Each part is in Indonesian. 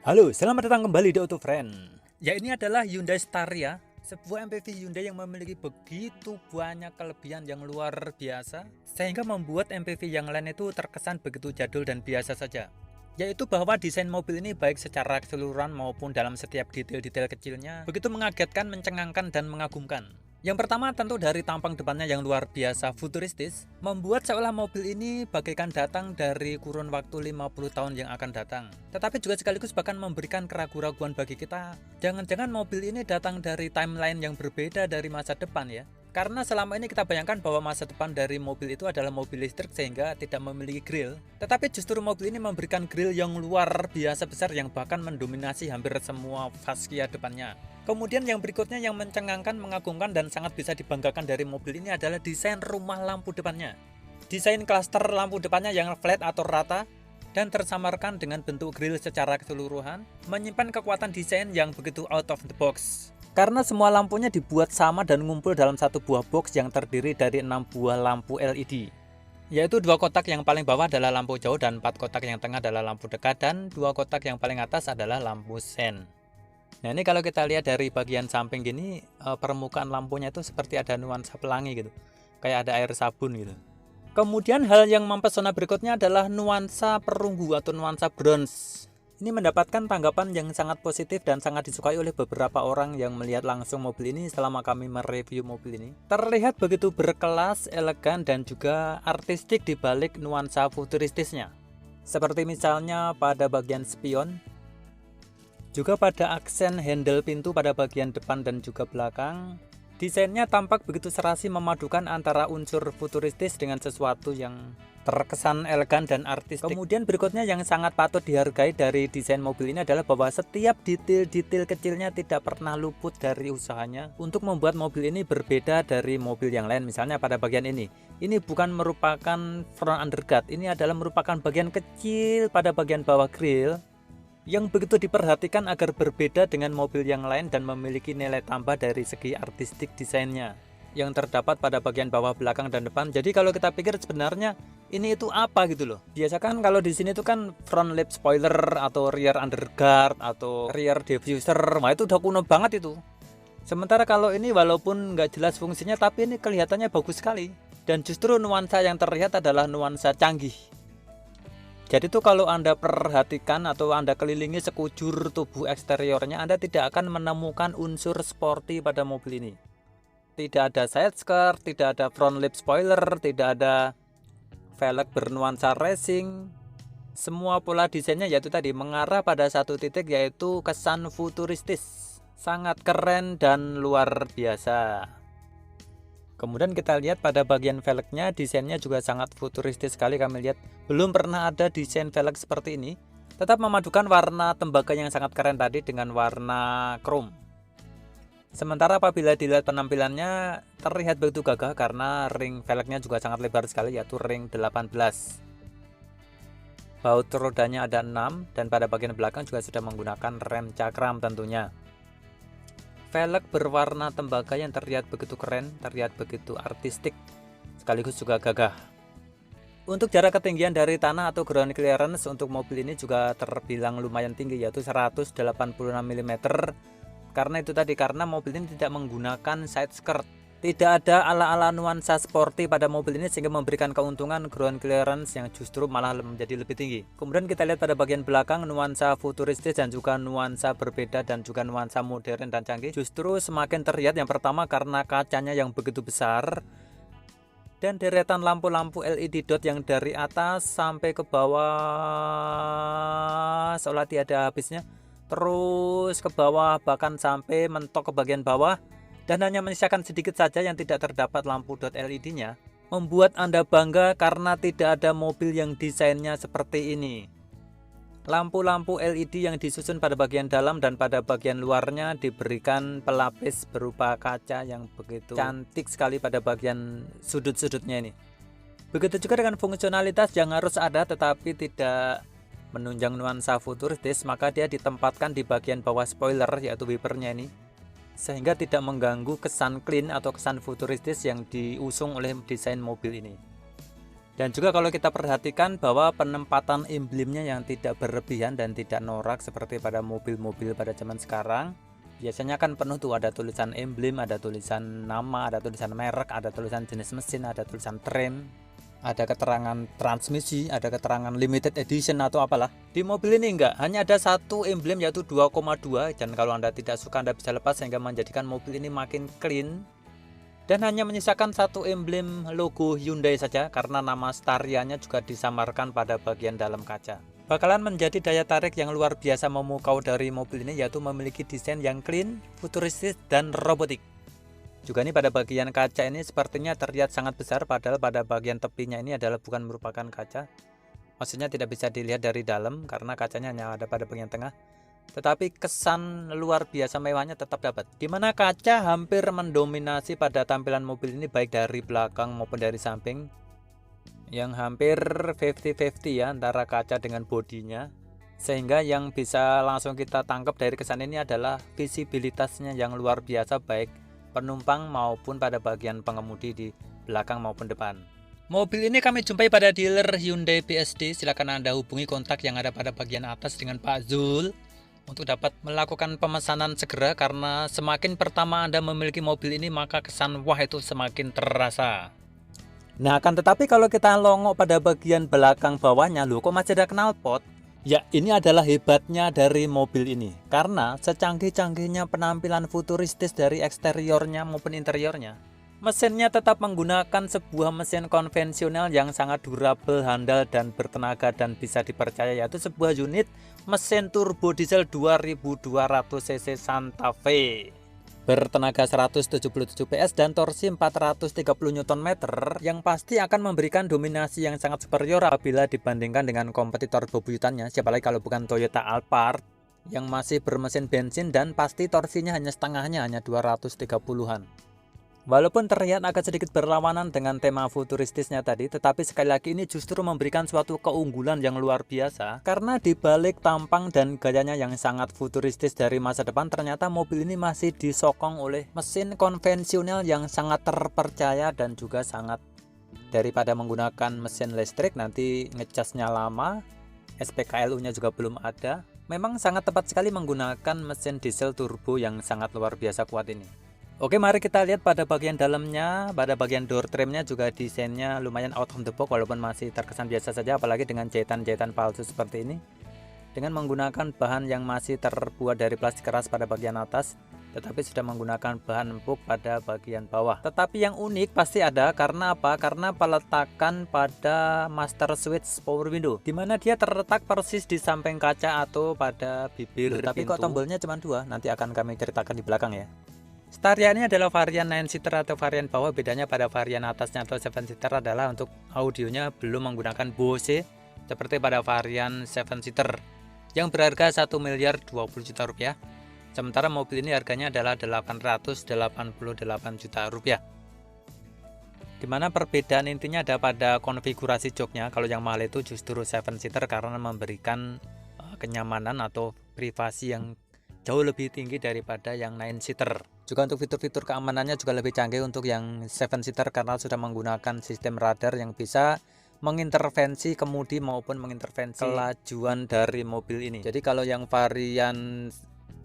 Halo, selamat datang kembali di Auto Friend. Ya, ini adalah Hyundai Staria, sebuah MPV Hyundai yang memiliki begitu banyak kelebihan yang luar biasa, sehingga membuat MPV yang lain itu terkesan begitu jadul dan biasa saja. Yaitu bahwa desain mobil ini baik secara keseluruhan maupun dalam setiap detail-detail kecilnya, begitu mengagetkan, mencengangkan, dan mengagumkan. Yang pertama tentu dari tampang depannya yang luar biasa futuristis, membuat seolah mobil ini bagaikan datang dari kurun waktu 50 tahun yang akan datang. Tetapi juga sekaligus bahkan memberikan keraguan-raguan bagi kita, jangan-jangan mobil ini datang dari timeline yang berbeda dari masa depan ya. Karena selama ini kita bayangkan bahwa masa depan dari mobil itu adalah mobil listrik sehingga tidak memiliki grill. Tetapi justru mobil ini memberikan grill yang luar biasa besar yang bahkan mendominasi hampir semua fascia depannya. Kemudian yang berikutnya yang mencengangkan, mengagumkan, dan sangat bisa dibanggakan dari mobil ini adalah desain rumah lampu depannya. Desain klaster lampu depannya yang flat atau rata dan tersamarkan dengan bentuk grill secara keseluruhan, menyimpan kekuatan desain yang begitu out of the box. Karena semua lampunya dibuat sama dan ngumpul dalam satu buah box yang terdiri dari 6 buah lampu LED. Yaitu 2 kotak yang paling bawah adalah lampu jauh dan 4 kotak yang tengah adalah lampu dekat dan 2 kotak yang paling atas adalah lampu sen. Nah, ini kalau kita lihat dari bagian samping gini, permukaan lampunya itu seperti ada nuansa pelangi gitu. Kayak ada air sabun gitu. Kemudian hal yang mempesona berikutnya adalah nuansa perunggu atau nuansa bronze. Ini mendapatkan tanggapan yang sangat positif dan sangat disukai oleh beberapa orang yang melihat langsung mobil ini selama kami mereview mobil ini. Terlihat begitu berkelas, elegan, dan juga artistik di balik nuansa futuristisnya. Seperti misalnya pada bagian spion, juga pada aksen handle pintu pada bagian depan dan juga belakang. Desainnya tampak begitu serasi memadukan antara unsur futuristis dengan sesuatu yang terkesan elegan dan artistik. Kemudian berikutnya yang sangat patut dihargai dari desain mobil ini adalah bahwa setiap detail-detail kecilnya tidak pernah luput dari usahanya untuk membuat mobil ini berbeda dari mobil yang lain. Misalnya pada bagian ini bukan merupakan front underguard, ini adalah merupakan bagian kecil pada bagian bawah grill yang begitu diperhatikan agar berbeda dengan mobil yang lain dan memiliki nilai tambah dari segi artistik desainnya yang terdapat pada bagian bawah, belakang, dan depan. Jadi kalau kita pikir sebenarnya ini itu apa gitu loh. Biasa kan kalau di sini tuh kan front lip spoiler atau rear underguard atau rear diffuser, nah itu udah kuno banget itu. Sementara kalau ini walaupun nggak jelas fungsinya tapi ini kelihatannya bagus sekali. Dan justru nuansa yang terlihat adalah nuansa canggih. Jadi tuh kalau Anda perhatikan atau Anda kelilingi sekujur tubuh eksteriornya, Anda tidak akan menemukan unsur sporty pada mobil ini. Tidak ada side skirt, tidak ada front lip spoiler, tidak ada velg bernuansa racing. Semua pola desainnya yaitu tadi mengarah pada satu titik, yaitu kesan futuristis. Sangat keren dan luar biasa. Kemudian kita lihat pada bagian velgnya, desainnya juga sangat futuristis sekali. Kami lihat belum pernah ada desain velg seperti ini. Tetap memadukan warna tembaga yang sangat keren tadi dengan warna chrome. Sementara apabila dilihat penampilannya terlihat begitu gagah karena ring velgnya juga sangat lebar sekali, yaitu ring 18. Baut rodanya ada 6 dan pada bagian belakang juga sudah menggunakan rem cakram tentunya. Velg berwarna tembaga yang terlihat begitu keren, terlihat begitu artistik, sekaligus juga gagah. Untuk jarak ketinggian dari tanah atau ground clearance untuk mobil ini juga terbilang lumayan tinggi, yaitu 186 mm. Karena itu tadi, karena mobil ini tidak menggunakan side skirt. Tidak ada ala-ala nuansa sporty pada mobil ini sehingga memberikan keuntungan ground clearance yang justru malah menjadi lebih tinggi. Kemudian kita lihat pada bagian belakang nuansa futuristis dan juga nuansa berbeda dan juga nuansa modern dan canggih justru semakin terlihat. Yang pertama karena kacanya yang begitu besar dan deretan lampu-lampu LED dot yang dari atas sampai ke bawah seolah tiada habisnya, terus ke bawah bahkan sampai mentok ke bagian bawah. Dan hanya menyisakan sedikit saja yang tidak terdapat lampu dot LED-nya, membuat Anda bangga karena tidak ada mobil yang desainnya seperti ini. Lampu-lampu LED yang disusun pada bagian dalam dan pada bagian luarnya diberikan pelapis berupa kaca yang begitu cantik sekali pada bagian sudut-sudutnya ini. Begitu juga dengan fungsionalitas yang harus ada tetapi tidak menunjang nuansa futuristis, maka dia ditempatkan di bagian bawah spoiler yaitu wipernya ini, sehingga tidak mengganggu kesan clean atau kesan futuristis yang diusung oleh desain mobil ini. Dan juga kalau kita perhatikan bahwa penempatan emblemnya yang tidak berlebihan dan tidak norak seperti pada mobil-mobil pada zaman sekarang. Biasanya kan penuh tuh, ada tulisan emblem, ada tulisan nama, ada tulisan merek, ada tulisan jenis mesin, ada tulisan trim, ada keterangan transmisi, ada keterangan limited edition atau apalah. Di mobil ini enggak, hanya ada satu emblem yaitu 2,2, dan kalau Anda tidak suka Anda bisa lepas sehingga menjadikan mobil ini makin clean. Dan hanya menyisakan satu emblem logo Hyundai saja karena nama Staria-nya juga disamarkan pada bagian dalam kaca. Bakalan menjadi daya tarik yang luar biasa memukau dari mobil ini, yaitu memiliki desain yang clean, futuristis, dan robotik. Juga nih pada bagian kaca ini sepertinya terlihat sangat besar, padahal pada bagian tepinya ini adalah bukan merupakan kaca. Maksudnya tidak bisa dilihat dari dalam karena kacanya hanya ada pada bagian tengah. Tetapi kesan luar biasa mewahnya tetap dapat, dimana kaca hampir mendominasi pada tampilan mobil ini baik dari belakang maupun dari samping, yang hampir 50-50 ya antara kaca dengan bodinya, sehingga yang bisa langsung kita tangkap dari kesan ini adalah visibilitasnya yang luar biasa baik penumpang maupun pada bagian pengemudi di belakang maupun depan. Mobil ini kami jumpai pada dealer Hyundai BSD. Silakan Anda hubungi kontak yang ada pada bagian atas dengan Pak Zul untuk dapat melakukan pemesanan segera, karena semakin pertama Anda memiliki mobil ini maka kesan wah itu semakin terasa. Nah, akan tetapi kalau kita longok pada bagian belakang bawahnya, loh kok masih ada knalpot? Ya, ini adalah hebatnya dari mobil ini, karena secanggih-canggihnya penampilan futuristis dari eksteriornya maupun interiornya, mesinnya tetap menggunakan sebuah mesin konvensional yang sangat durable, handal, dan bertenaga dan bisa dipercaya, yaitu sebuah unit mesin turbo diesel 2200 cc Santa Fe bertenaga 177 PS dan torsi 430 Nm, yang pasti akan memberikan dominasi yang sangat superior apabila dibandingkan dengan kompetitor bebuyutannya, siapa lagi kalau bukan Toyota Alphard yang masih bermesin bensin dan pasti torsinya hanya setengahnya, hanya 230-an. Walaupun terlihat agak sedikit berlawanan dengan tema futuristisnya tadi, tetapi sekali lagi ini justru memberikan suatu keunggulan yang luar biasa, karena dibalik tampang dan gayanya yang sangat futuristis dari masa depan, ternyata mobil ini masih disokong oleh mesin konvensional yang sangat terpercaya dan juga sangat, daripada menggunakan mesin listrik nanti ngecasnya lama, SPKLU-nya juga belum ada. Memang sangat tepat sekali menggunakan mesin diesel turbo yang sangat luar biasa kuat ini. Oke, mari kita lihat pada bagian dalamnya. Pada bagian door trimnya juga desainnya lumayan out of the box, walaupun masih terkesan biasa saja, apalagi dengan jahitan-jahitan palsu seperti ini, dengan menggunakan bahan yang masih terbuat dari plastik keras pada bagian atas, tetapi sudah menggunakan bahan empuk pada bagian bawah. Tetapi yang unik pasti ada, karena apa? Karena peletakan pada master switch power window, dimana dia terletak persis di samping kaca atau pada bibir pintu. Tapi kok tombolnya cuma dua, nanti akan kami ceritakan di belakang ya. Staria ini adalah varian 9-seater atau varian bawah. Bedanya pada varian atasnya atau 7-seater adalah untuk audionya belum menggunakan Bose seperti pada varian 7-seater yang berharga 1.020.000.000 rupiah. Sementara mobil ini harganya adalah 888 juta rupiah. Dimana perbedaan intinya ada pada konfigurasi joknya. Kalau yang mahal itu justru 7-seater karena memberikan kenyamanan atau privasi yang jauh lebih tinggi daripada yang 9-seater. Juga untuk fitur-fitur keamanannya juga lebih canggih untuk yang 7-seater karena sudah menggunakan sistem radar yang bisa mengintervensi kemudi maupun mengintervensi kelajuan dari mobil ini. Jadi kalau yang varian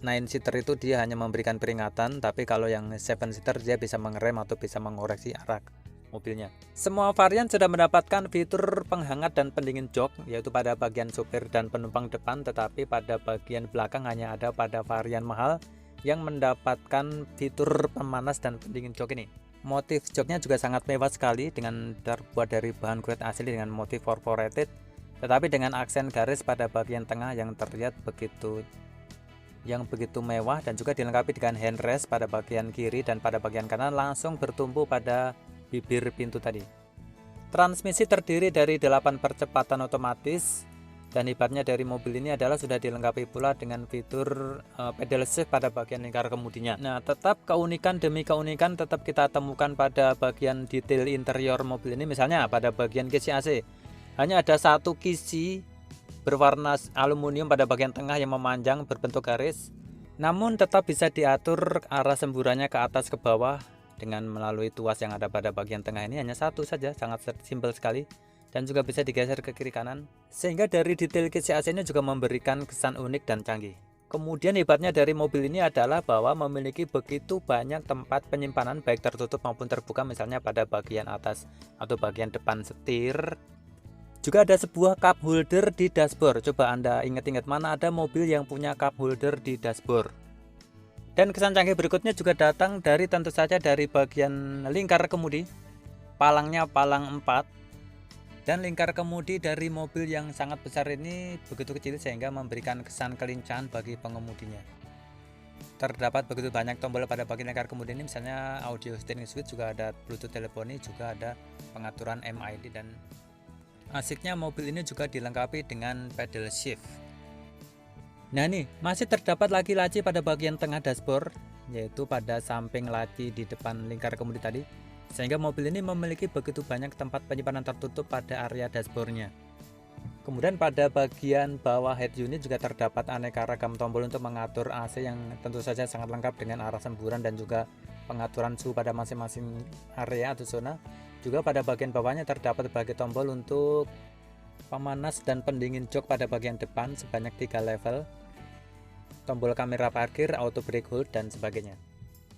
9-seater itu dia hanya memberikan peringatan, tapi kalau yang 7-seater dia bisa mengerem atau bisa mengoreksi arah mobilnya. Semua varian sudah mendapatkan fitur penghangat dan pendingin jok, yaitu pada bagian supir dan penumpang depan, tetapi pada bagian belakang hanya ada pada varian mahal yang mendapatkan fitur pemanas dan pendingin jok ini. Motif joknya juga sangat mewah sekali dengan terbuat dari bahan kulit asli dengan motif perforated, tetapi dengan aksen garis pada bagian tengah yang terlihat begitu mewah, dan juga dilengkapi dengan handrest pada bagian kiri dan pada bagian kanan langsung bertumpu pada bibir pintu tadi. Transmisi terdiri dari 8 percepatan otomatis, dan hebatnya dari mobil ini adalah sudah dilengkapi pula dengan fitur pedal shift pada bagian lingkar kemudinya. Nah, tetap keunikan demi keunikan tetap kita temukan pada bagian detail interior mobil ini. Misalnya pada bagian kisi AC hanya ada satu kisi berwarna aluminium pada bagian tengah yang memanjang berbentuk garis, namun tetap bisa diatur arah semburannya ke atas ke bawah dengan melalui tuas yang ada pada bagian tengah ini. Hanya satu saja, sangat simpel sekali. dan juga bisa digeser ke kiri kanan, sehingga dari detail kisi AC-nya juga memberikan kesan unik dan canggih. Kemudian hebatnya dari mobil ini adalah bahwa memiliki begitu banyak tempat penyimpanan baik tertutup maupun terbuka, misalnya pada bagian atas atau bagian depan setir. Juga ada sebuah cup holder di dashboard. Coba Anda ingat-ingat, mana ada mobil yang punya cup holder di dashboard. Dan kesan canggih berikutnya juga datang dari tentu saja dari bagian lingkar kemudi. Palangnya palang 4. Dan lingkar kemudi dari mobil yang sangat besar ini begitu kecil sehingga memberikan kesan kelincahan bagi pengemudinya. Terdapat begitu banyak tombol pada bagian lingkar kemudi ini, misalnya audio steering switch, juga ada Bluetooth teleponi, juga ada pengaturan MID, dan asiknya mobil ini juga dilengkapi dengan pedal shift. Nah nih, masih terdapat lagi laci pada bagian tengah dashboard, yaitu pada samping laci di depan lingkar kemudi tadi, sehingga mobil ini memiliki begitu banyak tempat penyimpanan tertutup pada area dashboardnya. Kemudian pada bagian bawah head unit juga terdapat aneka ragam tombol untuk mengatur AC yang tentu saja sangat lengkap dengan arah semburan dan juga pengaturan suhu pada masing-masing area atau zona. Juga pada bagian bawahnya terdapat berbagai tombol untuk pemanas dan pendingin jok pada bagian depan sebanyak 3 level, tombol kamera parkir, auto brake hold, dan sebagainya.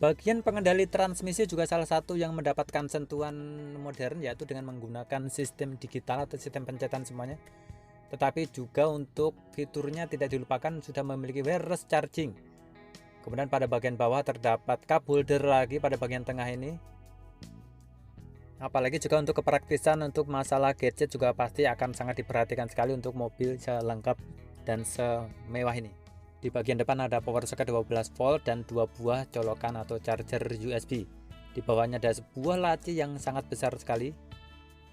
Bagian pengendali transmisi juga salah satu yang mendapatkan sentuhan modern, yaitu dengan menggunakan sistem digital atau sistem pencetan semuanya. Tetapi juga untuk fiturnya tidak dilupakan sudah memiliki wireless charging. Kemudian pada bagian bawah terdapat cup holder lagi pada bagian tengah ini. Apalagi juga untuk kepraktisan untuk masalah gadget juga pasti akan sangat diperhatikan sekali untuk mobil selengkap dan semewah ini. Di bagian depan ada power socket 12 volt dan 2 buah colokan atau charger USB. Di bawahnya ada sebuah laci yang sangat besar sekali.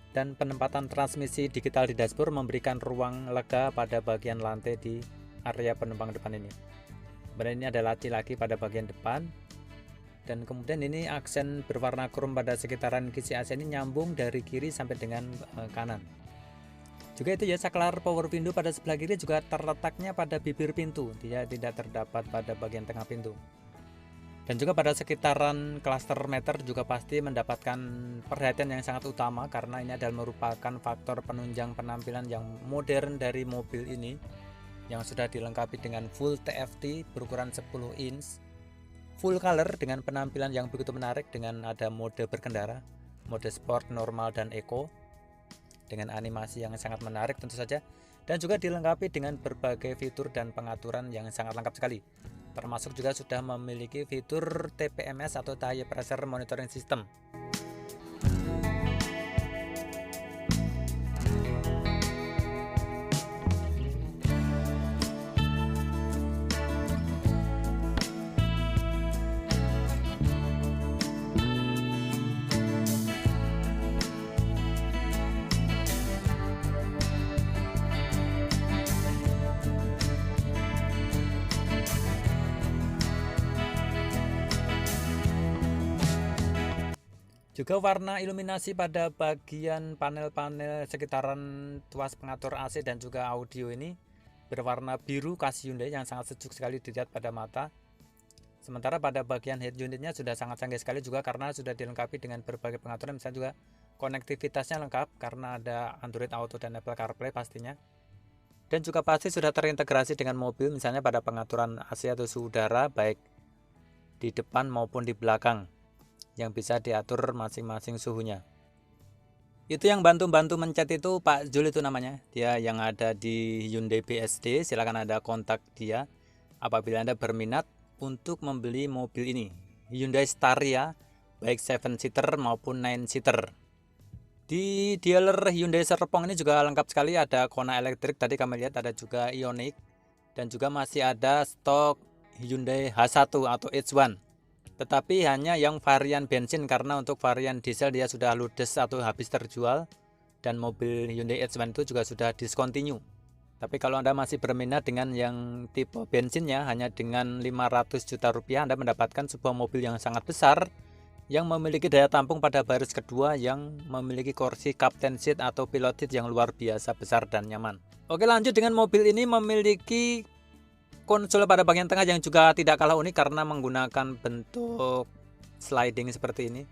Dan penempatan transmisi digital di dashboard memberikan ruang lega pada bagian lantai di area penumpang depan ini. Kemudian ini ada laci lagi pada bagian depan. Dan kemudian ini aksen berwarna krom pada sekitaran kisi AC ini nyambung dari kiri sampai dengan kanan. Juga itu ya, saklar power window pada sebelah kiri juga terletaknya pada bibir pintu, dia tidak terdapat pada bagian tengah pintu. Dan juga pada sekitaran cluster meter juga pasti mendapatkan perhatian yang sangat utama, karena ini adalah merupakan faktor penunjang penampilan yang modern dari mobil ini, yang sudah dilengkapi dengan full TFT berukuran 10 inch, full color dengan penampilan yang begitu menarik, dengan ada mode berkendara, mode sport, normal, dan eco, dengan animasi yang sangat menarik tentu saja, dan juga dilengkapi dengan berbagai fitur dan pengaturan yang sangat lengkap sekali, termasuk juga sudah memiliki fitur TPMS atau Tire Pressure Monitoring System. Juga warna iluminasi pada bagian panel-panel sekitaran tuas pengatur AC dan juga audio ini berwarna biru khas Hyundai yang sangat sejuk sekali dilihat pada mata. Sementara pada bagian head unitnya sudah sangat canggih sekali juga karena sudah dilengkapi dengan berbagai pengaturan, misalnya juga konektivitasnya lengkap karena ada Android Auto dan Apple CarPlay pastinya. Dan juga pasti sudah terintegrasi dengan mobil, misalnya pada pengaturan AC atau suhu udara baik di depan maupun di belakang, yang bisa diatur masing-masing suhunya. Itu yang bantu-bantu mencet itu Pak Jul itu namanya, dia yang ada di Hyundai BSD. Silahkan Anda kontak dia apabila Anda berminat untuk membeli mobil ini, Hyundai Staria, baik 7-seater maupun 9-seater. Di dealer Hyundai Serpong ini juga lengkap sekali, ada Kona elektrik tadi kami lihat, ada juga Ioniq, dan juga masih ada stok Hyundai H1 atau H1. Tetapi hanya yang varian bensin, karena untuk varian diesel dia sudah ludes atau habis terjual, dan mobil Hyundai H1 itu juga sudah discontinue. Tapi kalau Anda masih berminat dengan yang tipe bensinnya, hanya dengan 500 juta rupiah Anda mendapatkan sebuah mobil yang sangat besar, yang memiliki daya tampung pada baris kedua, yang memiliki kursi captain seat atau pilot seat yang luar biasa besar dan nyaman. Oke, lanjut dengan mobil ini memiliki konsol pada bagian tengah yang juga tidak kalah unik karena menggunakan bentuk sliding seperti ini.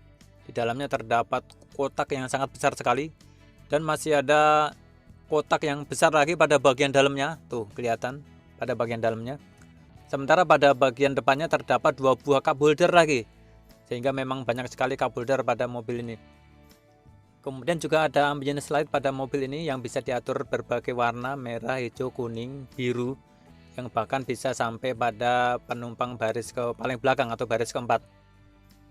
Di dalamnya terdapat kotak yang sangat besar sekali, Dan masih ada kotak yang besar lagi pada bagian dalamnya, tuh kelihatan pada bagian dalamnya. Sementara pada bagian depannya terdapat 2 buah cup holder lagi, sehingga memang banyak sekali cup holder pada mobil ini. Kemudian juga ada ambient light pada mobil ini yang bisa diatur berbagai warna, merah, hijau, kuning, biru, yang bahkan bisa sampai pada penumpang baris ke paling belakang atau baris keempat.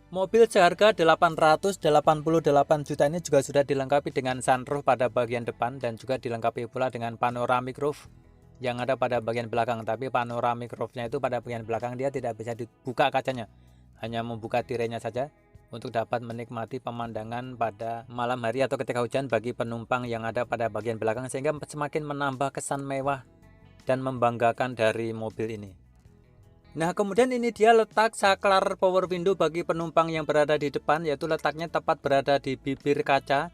Mobil seharga 888 juta ini juga sudah dilengkapi dengan sunroof pada bagian depan dan juga dilengkapi pula dengan panoramic roof yang ada pada bagian belakang. Tapi panoramic roofnya itu pada bagian belakang dia tidak bisa dibuka kacanya, hanya membuka tirainya saja untuk dapat menikmati pemandangan pada malam hari atau ketika hujan bagi penumpang yang ada pada bagian belakang, sehingga semakin menambah kesan mewah dan membanggakan dari mobil ini. Nah, kemudian ini dia letak saklar power window bagi penumpang yang berada di depan, yaitu letaknya tepat berada di bibir kaca,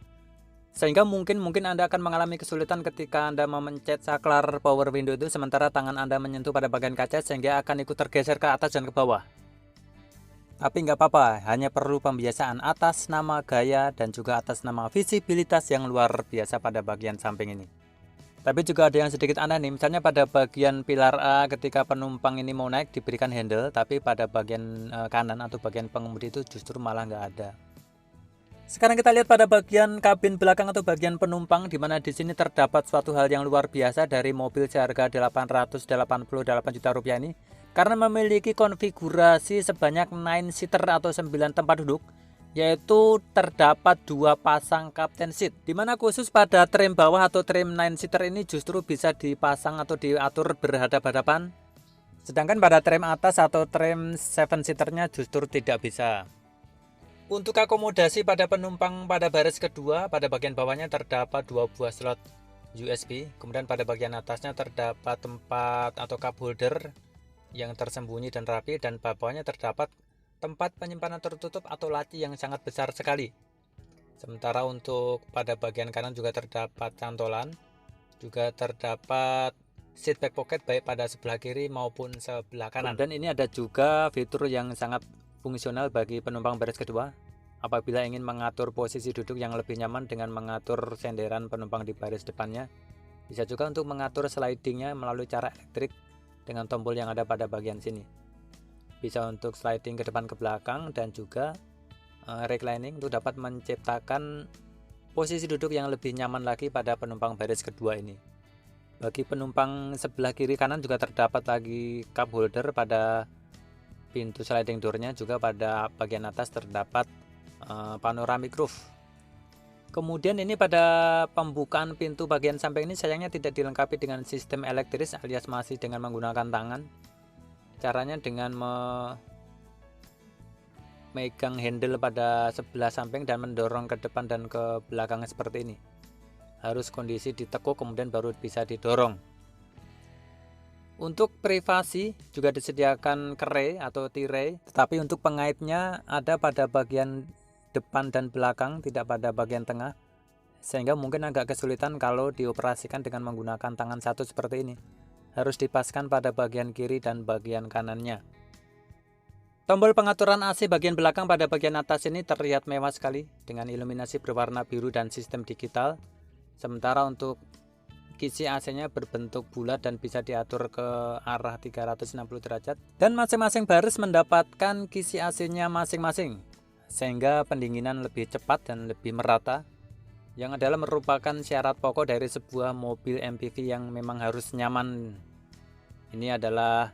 sehingga mungkin Anda akan mengalami kesulitan ketika Anda memencet saklar power window itu sementara tangan Anda menyentuh pada bagian kaca, sehingga akan ikut tergeser ke atas dan ke bawah. Tapi nggak apa-apa, hanya perlu pembiasaan atas nama gaya dan juga atas nama visibilitas yang luar biasa pada bagian samping ini. Tapi juga ada yang sedikit aneh nih, misalnya pada bagian pilar A ketika penumpang ini mau naik diberikan handle, tapi pada bagian kanan atau bagian pengemudi itu justru malah nggak ada. Sekarang kita lihat pada bagian kabin belakang atau bagian penumpang, di mana di sini terdapat suatu hal yang luar biasa dari mobil seharga 888 juta rupiah ini, karena memiliki konfigurasi sebanyak 9 seater atau 9 tempat duduk, yaitu terdapat 2 pasang captain seat, dimana khusus pada trim bawah atau trim 9 seater ini justru bisa dipasang atau diatur berhadap-hadapan, sedangkan pada trim atas atau trim 7 seaternya justru tidak bisa. Untuk akomodasi pada penumpang pada baris kedua, pada bagian bawahnya terdapat 2 buah slot USB, kemudian pada bagian atasnya terdapat tempat atau cup holder yang tersembunyi dan rapi, dan bawahnya terdapat tempat penyimpanan tertutup atau laci yang sangat besar sekali. Sementara untuk pada bagian kanan juga terdapat cantolan, juga terdapat seat back pocket baik pada sebelah kiri maupun sebelah kanan. Dan ini ada juga fitur yang sangat fungsional bagi penumpang baris kedua apabila ingin mengatur posisi duduk yang lebih nyaman dengan mengatur senderan penumpang di baris depannya. Bisa juga untuk mengatur slidingnya melalui cara elektrik dengan tombol yang ada pada bagian sini. Bisa untuk sliding ke depan ke belakang dan juga reclining untuk dapat menciptakan posisi duduk yang lebih nyaman lagi pada penumpang baris kedua ini. Bagi penumpang sebelah kiri kanan juga terdapat lagi cup holder pada pintu sliding doornya, juga pada bagian atas terdapat panoramic roof. Kemudian ini pada pembukaan pintu bagian samping ini sayangnya tidak dilengkapi dengan sistem elektris alias masih dengan menggunakan tangan. Caranya dengan memegang handle pada sebelah samping dan mendorong ke depan dan ke belakang seperti ini. Harus kondisi ditekuk kemudian baru bisa didorong. Untuk privasi juga disediakan kerai atau tirai, tetapi untuk pengaitnya ada pada bagian depan dan belakang, tidak pada bagian tengah, sehingga mungkin agak kesulitan kalau dioperasikan dengan menggunakan tangan satu seperti ini. Harus dipaskan pada bagian kiri dan bagian kanannya. Tombol pengaturan AC bagian belakang pada bagian atas ini terlihat mewah sekali dengan iluminasi berwarna biru dan sistem digital. Sementara untuk kisi AC-nya berbentuk bulat dan bisa diatur ke arah 360 derajat. Dan masing-masing baris mendapatkan kisi AC-nya masing-masing, sehingga pendinginan lebih cepat dan lebih merata, yang adalah merupakan syarat pokok dari sebuah mobil MPV yang memang harus nyaman. Ini adalah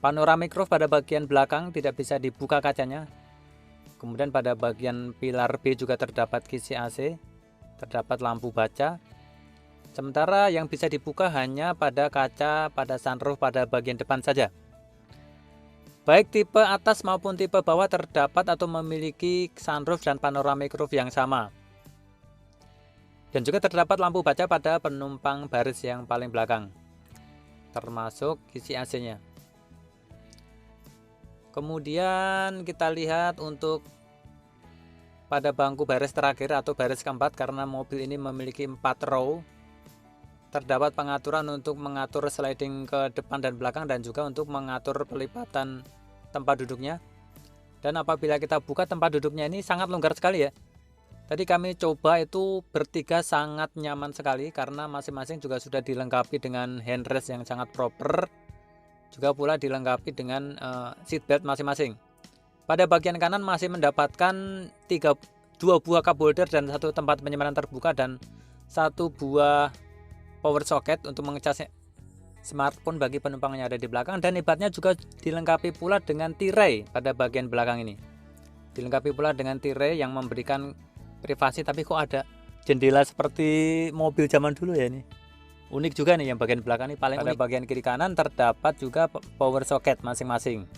panoramic roof pada bagian belakang, tidak bisa dibuka kacanya. Kemudian pada bagian pilar B juga terdapat kisi AC, terdapat lampu baca. Sementara yang bisa dibuka hanya pada kaca pada sunroof pada bagian depan saja. Baik tipe atas maupun tipe bawah terdapat atau memiliki sunroof dan panoramic roof yang sama. Dan juga terdapat lampu baca pada penumpang baris yang paling belakang, termasuk kisi AC-nya. Kemudian kita lihat untuk pada bangku baris terakhir atau baris keempat, karena mobil ini memiliki 4 row, terdapat pengaturan untuk mengatur sliding ke depan dan belakang dan juga untuk mengatur pelipatan tempat duduknya. Dan apabila kita buka tempat duduknya ini sangat longgar sekali ya. Tadi kami coba itu bertiga sangat nyaman sekali karena masing-masing juga sudah dilengkapi dengan handrest yang sangat proper, juga pula dilengkapi dengan seatbelt masing-masing. Pada bagian kanan masih mendapatkan 2 buah cup holder dan 1 tempat penyimpanan terbuka dan 1 buah power socket untuk mengecas smartphone bagi penumpang yang ada di belakang, dan hebatnya juga dilengkapi pula dengan tirai pada bagian belakang ini. Dilengkapi pula dengan tirai yang memberikan privasi, tapi kok ada jendela seperti mobil zaman dulu ya ini. Unik juga nih yang bagian belakang ini paling pada unik. Bagian kiri kanan terdapat juga power socket masing-masing.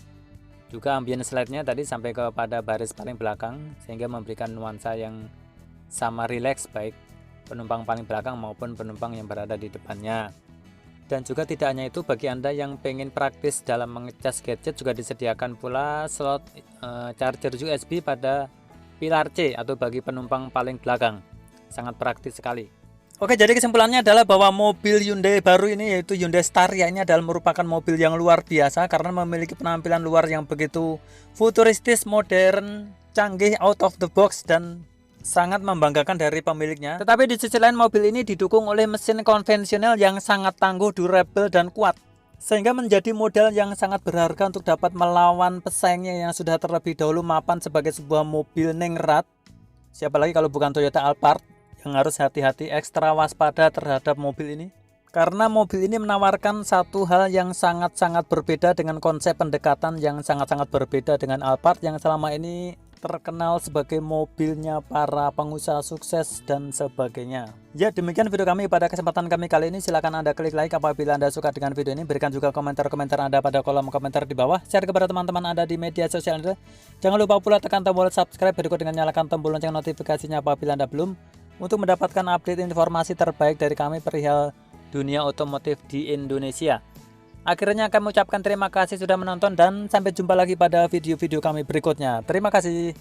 Juga ambience light-nya tadi sampai kepada baris paling belakang sehingga memberikan nuansa yang sama rileks baik penumpang paling belakang maupun penumpang yang berada di depannya. Dan juga tidak hanya itu, bagi Anda yang pengen praktis dalam mengecas gadget juga disediakan pula slot charger USB pada pilar C atau bagi penumpang paling belakang. Sangat praktis sekali. Oke, jadi kesimpulannya adalah bahwa mobil Hyundai baru ini yaitu Hyundai Staria ini adalah merupakan mobil yang luar biasa karena memiliki penampilan luar yang begitu futuristis, modern, canggih, out of the box, dan sangat membanggakan dari pemiliknya. Tetapi di sisi lain mobil ini didukung oleh mesin konvensional yang sangat tangguh, durable, dan kuat, sehingga menjadi modal yang sangat berharga untuk dapat melawan pesaingnya yang sudah terlebih dahulu mapan sebagai sebuah mobil ningrat. Siapa lagi kalau bukan Toyota Alphard yang harus hati-hati, ekstra waspada terhadap mobil ini. Karena mobil ini menawarkan satu hal yang sangat-sangat berbeda dengan konsep pendekatan yang sangat-sangat berbeda dengan Alphard yang selama ini terkenal sebagai mobilnya para pengusaha sukses dan sebagainya. Ya, demikian video kami pada kesempatan kami kali ini. Silahkan Anda klik like apabila Anda suka dengan video ini. Berikan juga komentar-komentar Anda pada kolom komentar di bawah. Share kepada teman-teman Anda di media sosial Anda. Jangan lupa pula tekan tombol subscribe berikut dengan nyalakan tombol lonceng notifikasinya apabila Anda belum, untuk mendapatkan update informasi terbaik dari kami perihal dunia otomotif di Indonesia. Akhirnya kami ucapkan terima kasih sudah menonton dan sampai jumpa lagi pada video-video kami berikutnya. Terima kasih.